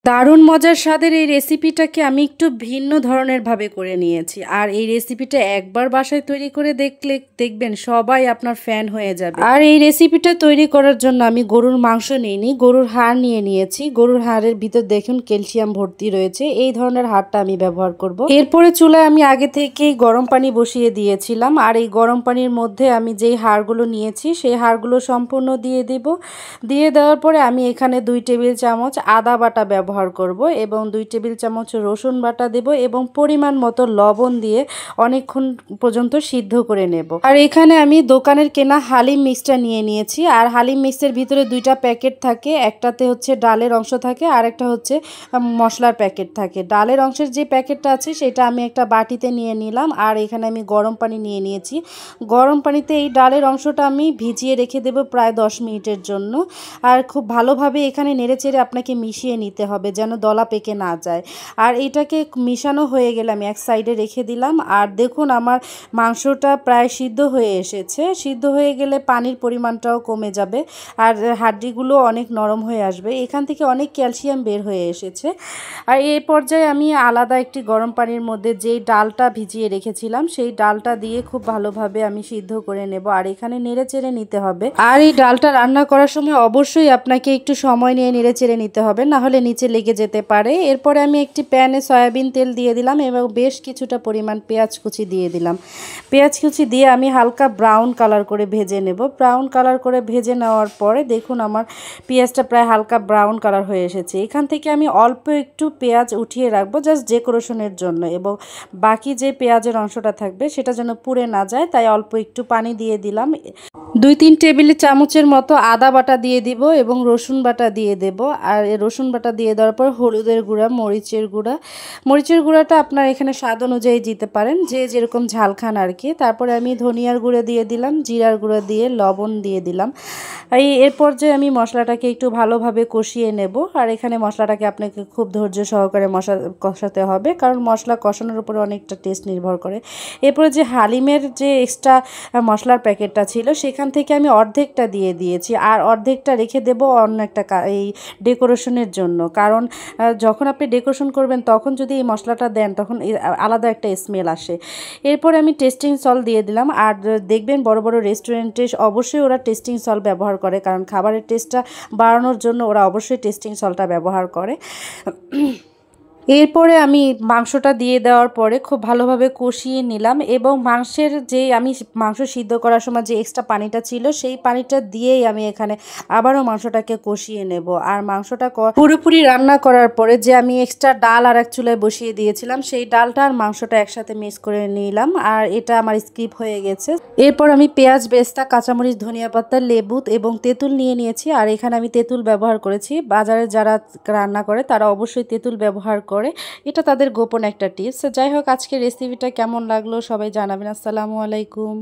দারুণ মজার স্বাদের এই রেসিপিটাকে আমি একটু ভিন্ন ধরনের ভাবে করে নিয়েছি। আর এই রেসিপিটা একবার বাসায় তৈরি করে দেখবেন সবাই আপনার ফ্যান হয়ে যাবে। আর এই রেসিপিটা তৈরি করার জন্য আমি গরুর মাংস নিইনি, গরুর হাড় নিয়ে নিয়েছি। গরুর হাড়ের ভিতর দেখুন ক্যালসিয়াম ভর্তি রয়েছে, এই ধরনের হাড়টা আমি ব্যবহার করব। এরপরে চুলায় আমি আগে থেকেই গরম পানি বসিয়ে দিয়েছিলাম। আর এই গরম পানির মধ্যে আমি যেই হাড়গুলো নিয়েছি সেই হাড়গুলো সম্পূর্ণ দিয়ে দিব। দিয়ে দেওয়ার পরে আমি এখানে 2 টেবিল চামচ আদা বাটা ব্যবহার করব এবং 2 টেবিল চামচ রসুন বাটা দেব এবং পরিমাণ মতো লবণ দিয়ে অনেকক্ষণ পর্যন্ত সিদ্ধ করে নেব। আর এখানে আমি দোকানের কেনা হালিম মিক্সটা নিয়ে নিয়েছি। আর হালিম মিক্সের ভিতরে 2টা প্যাকেট থাকে, একটাতে হচ্ছে ডালের অংশ থাকে আর একটা হচ্ছে মশলার প্যাকেট থাকে। ডালের অংশের যে প্যাকেটটা আছে সেটা আমি একটা বাটিতে নিয়ে নিলাম। আর এখানে আমি গরম পানি নিয়ে নিয়েছি। গরম পানিতে এই ডালের অংশটা আমি ভিজিয়ে রেখে দেব প্রায় 10 মিনিটের জন্য। আর খুব ভালোভাবে এখানে নেড়েচেড়ে আপনাকে মিশিয়ে নিতে হবে যেন দলা পেকে না যায়। আর এটাকে মিশানো হয়ে গেলে আমি এক সাইডে রেখে দিলাম। আর দেখুন আমার মাংসটা প্রায় সিদ্ধ হয়ে এসেছে। সিদ্ধ হয়ে গেলে পানির পরিমাণটাও কমে যাবে আর হাড্ডিগুলো অনেক নরম হয়ে আসবে। এখান থেকে অনেক ক্যালসিয়াম বের হয়ে এসেছে। আর এই পর্যায়ে আমি আলাদা একটি গরম পানির মধ্যে যেই ডালটা ভিজিয়ে রেখেছিলাম সেই ডালটা দিয়ে খুব ভালোভাবে আমি সিদ্ধ করে নেব। আর এখানে নেড়েচেড়ে নিতে হবে। আর এই ডালটা রান্না করার সময় অবশ্যই আপনাকে একটু সময় নিয়ে নেড়েচেড়ে নিতে হবে, না হলে নিচে লেগে যেতে পারে। এরপরে আমি একটি প্যানে সয়াবিন তেল দিয়ে দিলাম এবং বেশ কিছুটা পরিমাণ পেঁয়াজ কুচি দিয়ে দিলাম। পেঁয়াজ কুচি দিয়ে আমি হালকা ব্রাউন কালার করে ভেজে নেব। ব্রাউন কালার করে ভেজে নেওয়ার পরে দেখুন আমার পেঁয়াজটা প্রায় হালকা ব্রাউন কালার হয়ে এসেছে। এখান থেকে আমি অল্প একটু পেঁয়াজ উঠিয়ে রাখবো জাস্ট ডেকোরেশনের জন্য, এবং বাকি যে পেঁয়াজের অংশটা থাকবে সেটা যেন পুড়ে না যায়, তাই অল্প একটু পানি দিয়ে দিলাম। 2-3 টেবিল চামচের মতো আদা বাটা দিয়ে দিব এবং রসুন বাটা দিয়ে দেব। আর রসুন বাটা দিয়ে দেওয়ার পর হলুদের গুঁড়া, মরিচের গুঁড়াটা আপনার এখানে স্বাদ অনুযায়ী দিতে পারেন, যে যেরকম ঝাল খান আর কি। তারপরে আমি ধনিয়ার গুঁড়া দিয়ে দিলাম, জিরার গুঁড়া দিয়ে লবণ দিয়ে দিলাম। এর পর্যায়ে আমি মশলাটাকে একটু ভালোভাবে কষিয়ে নেব। আর এখানে মশলাটাকে আপনাকে খুব ধৈর্য সহকারে কষাতে হবে, কারণ মশলা কষানোর উপরে অনেকটা টেস্ট নির্ভর করে। এরপরে যে হালিমের যে এক্সট্রা মশলার প্যাকেটটা ছিল সেখান থেকে আমি অর্ধেকটা দিয়ে দিয়েছি আর অর্ধেকটা রেখে দেব অন্য একটা এই ডেকোরেশনের জন্য। কারণ যখন আপনি ডেকোরেশন করবেন তখন যদি এই মশলাটা দেন তখন আলাদা একটা স্মেল আসে। এরপরে আমি টেস্টিং সল্ট দিয়ে দিলাম। আর দেখবেন বড় বড় রেস্টুরেন্টে অবশ্যই ওরা টেস্টিং সল্ট ব্যবহার করে, কারণ খাবারের টেস্টটা বাড়ানোর জন্য ওরা অবশ্যই টেস্টিং সল্টটা ব্যবহার করে। এরপরে আমি মাংসটা দিয়ে দেওয়ার পরে খুব ভালোভাবে কষিয়ে নিলাম এবং মাংসের যে আমি মাংস সিদ্ধ করার সময় যে এক্সট্রা পানিটা ছিল সেই পানিটা দিয়েই আমি এখানে আবারও মাংসটাকে কষিয়ে নেব। আর মাংসটা পুরোপুরি রান্না করার পরে যে আমি এক্সট্রা ডাল আর এক চুলায় বসিয়ে দিয়েছিলাম সেই ডালটা আর মাংসটা একসাথে মিক্স করে নিলাম। আর এটা আমার স্কিপ হয়ে গেছে। এরপর আমি পেঁয়াজ, বেরেস্তা, কাঁচামরিচ, ধনিয়া পাতা, লেবু এবং তেঁতুল নিয়ে নিয়েছি। আর এখানে আমি তেঁতুল ব্যবহার করেছি। বাজারে যারা রান্না করে তারা অবশ্যই তেঁতুল ব্যবহার করে, এটা তাদের গোপন একটা টিপস। যাই হোক, আজকের রেসিপিটা কেমন লাগলো সবাই জানাবেন। আসসালামু আলাইকুম।